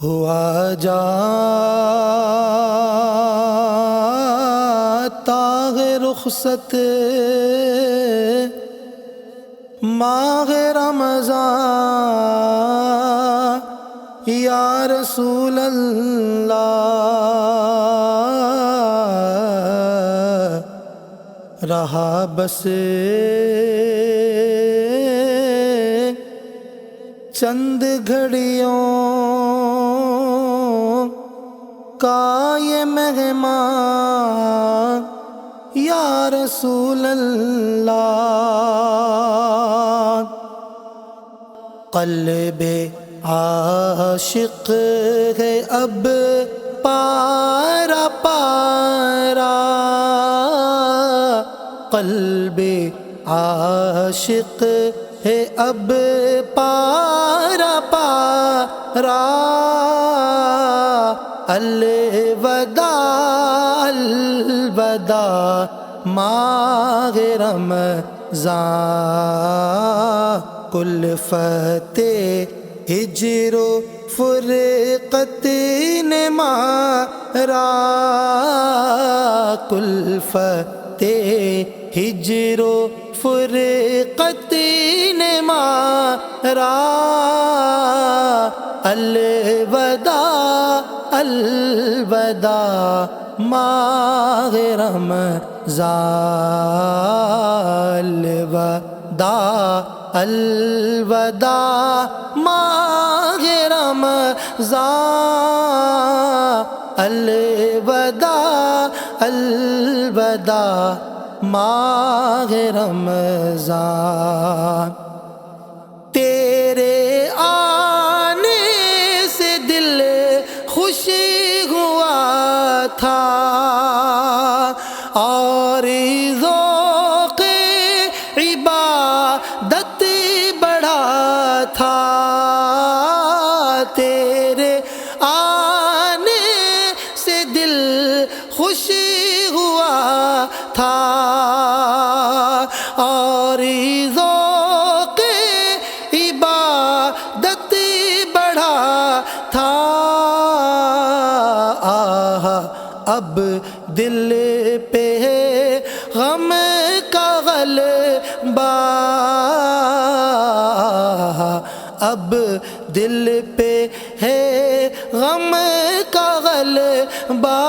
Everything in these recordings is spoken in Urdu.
ہوا جاتا ہے رخصت ماہ رمضان یا رسول اللہ، رہا بس چند گھڑیوں کا یہ مہمان یا رسول اللہ، قلب عاشق ہے اب پارا پارا، قلب عاشق ہے اب پارا پارا، الوداع الوداع ماہ رمضان، کلفت ہجر و فرقت نے مارا، کلفت ہجر و فرقت نے مارا، الوداع الوداع ماہ رمضان، الوداع الوداع ماہ رمضان، الوداع الوداع ماہ رمضان، تیرے آنے سے دل خوش ہوا تھا اور ذوق عبادت بڑھا تھا، تیرے آنے سے دل خوش ہوا تھا اور ذوق عبادت بڑھا تھا، اب دل پہ ہے غم کا غلبہ، اب دل پہ ہے غم کا غلبہ،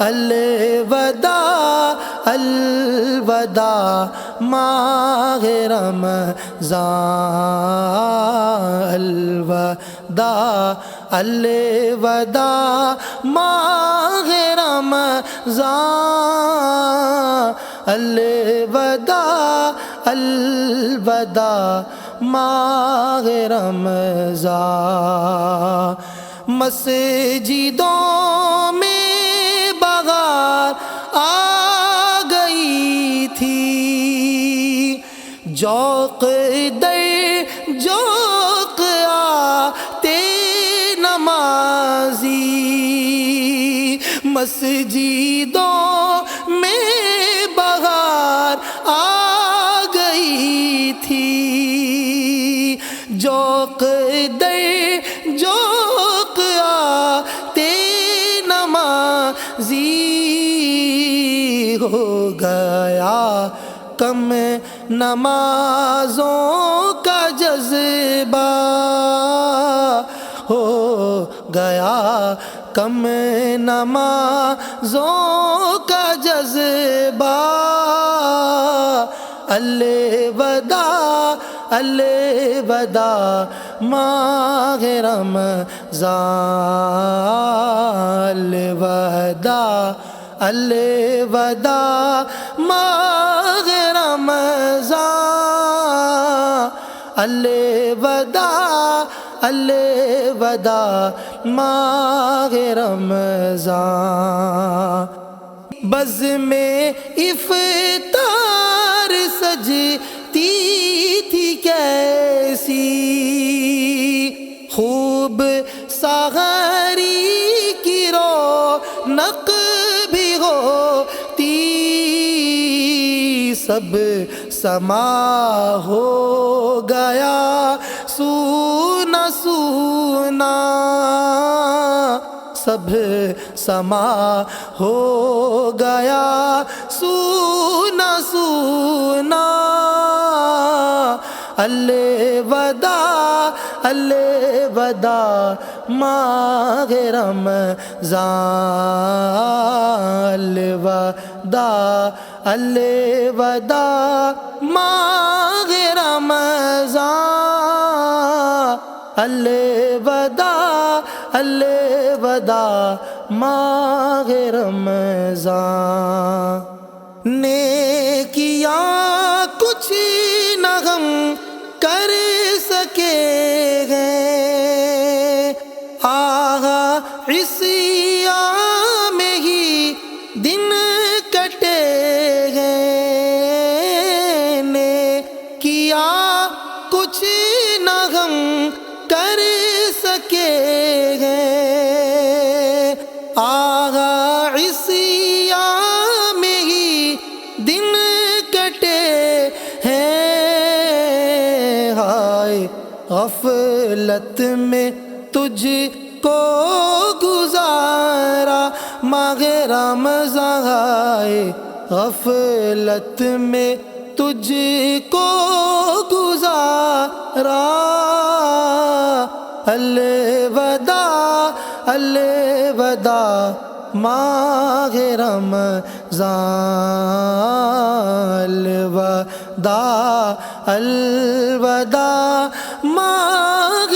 الوداع الوداع ماہ رمضان، الوداع الوداع ماہ رمضان، الوداع الوداع ماہ رمضان، مسجدوں میں بہار آ گئی تھی، ذوق در ذوق آتے نمازی، مسجدوں میں بہار آ گئی تھی، ذوق در ذوق آتے نمازی، ہو گیا کم نمازوں کا جذبہ، ہو گیا کم نمازوں کا جذبہ، الوداع الوداع ماہ رمضان، الوداع الوداع ماہ رمضان، الوداع الوداع ماہ رمضان، بزم افطار سجتی تھی کیسی، خوب سحری کی رونق بھی ہوتی، سب سما ہو گیا سونا سونا سونا سب سما ہو گیا سونا سونا الوداع الوداع ماہ رمضان الوداع الوداع ماہ رمضان الوداع الوداع ماہ رمضان نیکیاں کچھ نہ ہم کر سکے ہیں آہا اس ایام میں ہی دن کٹے ہیں نیکیاں کچھ نہ ہم کر سکے ہیں آہا اس ایام میں ہی دن کٹے ہیں ہائے غفلت میں تجھ کو گزارا ماہ رمضان ہائے غفلت میں تجھ کو گزارا الوداع الوداع ماہ رمضان الوداع الوداع ماہ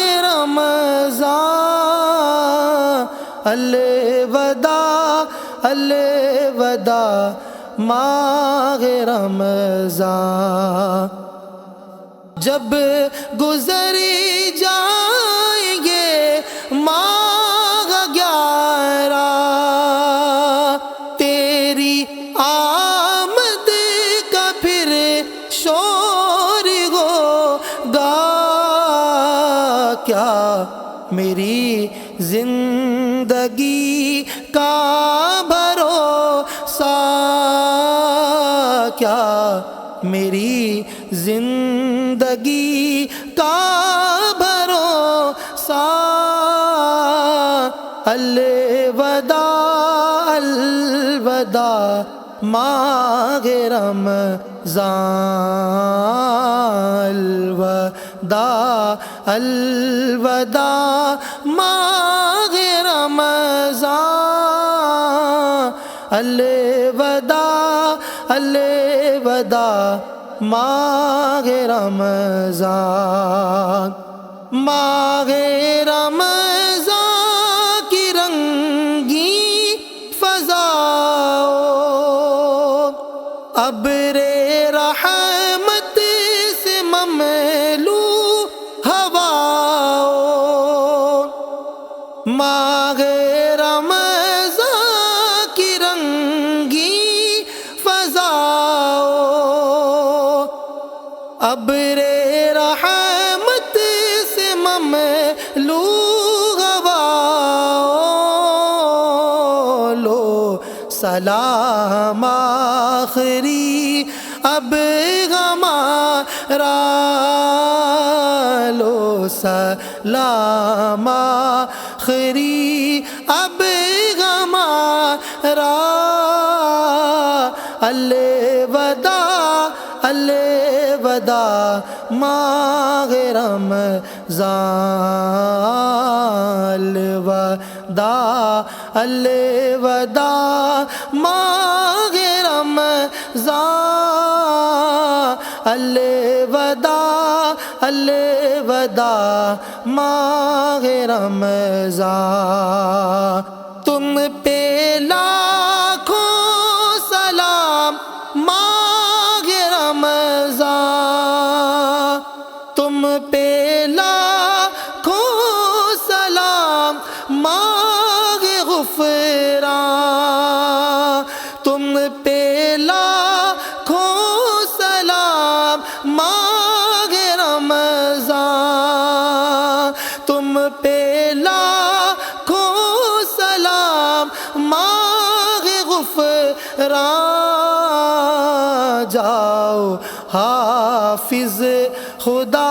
رمضان الوداع الوداع ماہ رمضان جب گزر جائیں گے ماہ 11 تیری آمد کا پھر شور ہوگا کیا میری زندگی کا بھروسہ کیا میری زندگی کا بھروسہ الوداع الوداع ماہ رمضان الوداع الوداع ماہ رمضان الوداع الوداع ماہ رمضان ماہ رمضان کی رنگی فضاؤں ابر رحمت سے مملو ہواؤں ماہ رمضان کی رنگی فضاؤں ابر رحمت سے مملو ہواؤں لو سلام آخری اب ہمارا لو سلام آخری اب ہمارا الوداع الوداع ماہ رمضان الوداع الوداع ماہ رمضان الوداع الوداع ماہ رمضان تم پہ لاکھوں سلام ماہ رمضان تم پہ لاکھوں سلام ماہ غفران تم پہ لاکھوں سلام ماہ رمضان تم پہ لاکھوں سلام ماہ غفران جاؤ حافظ خدا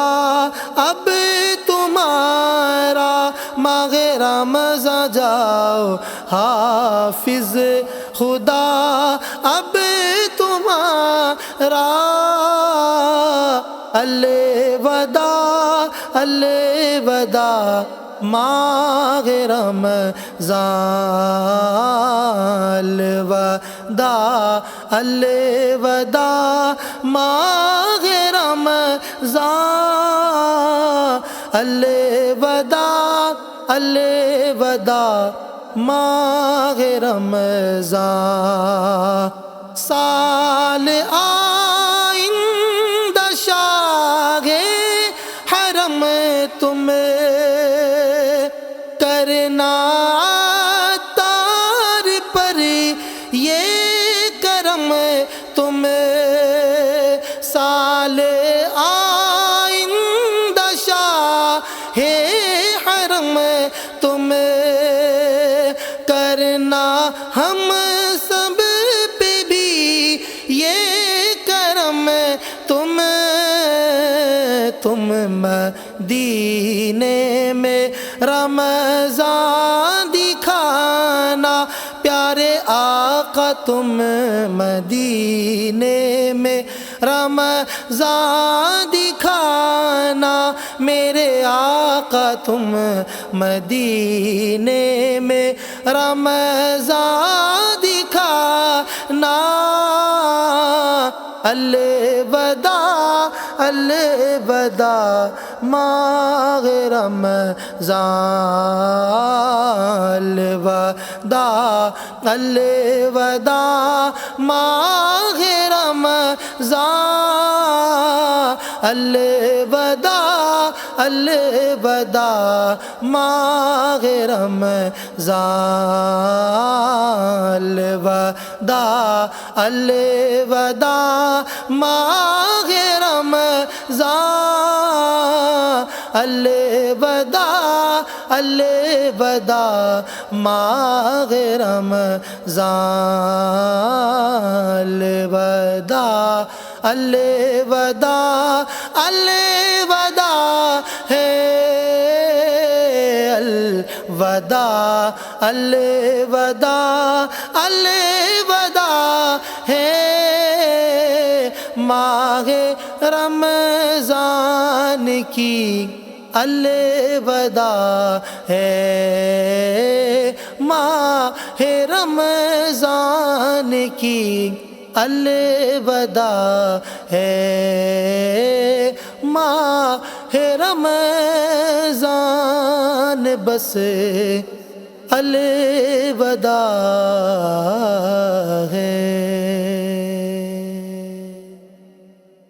اب تمہارا ماہ رمضان جاؤ، حافظ خدا اب تمہارا، الوداع الوداع ماہ رمضان، الوداع الوداع ماہ رمضان، الوداع الوداع ماہ رمضان، سال آئندہ شاہ حرم تمہیں کرنا تار پر یہ کرم تمہیں، سال آئندہ شاہ حرم تمہیں کرنا، ہم سب پہ بھی یہ کرم تم مدینے میں رمضان دکھانا، پیارے آقا تم مدینے میں رمضان دکھانا، میرے آقا تم مدینے میں رمضان دکھانا، الوداع الوداع ماہ رمضان، الوداع الوداع ماہ رمضان، الوداع الوداع ماہ رمضان، الوداع الوداع ماہ رمضان، الوداع الوداع ماہ رمضان، الوداع الوداع الوداع ہے، الوداع الوداع الوداع ہے، ماہ رمضان کی الوداع ہے، ماہ رمضان کی الوداع ہے، ماہ رمضان بس الوداع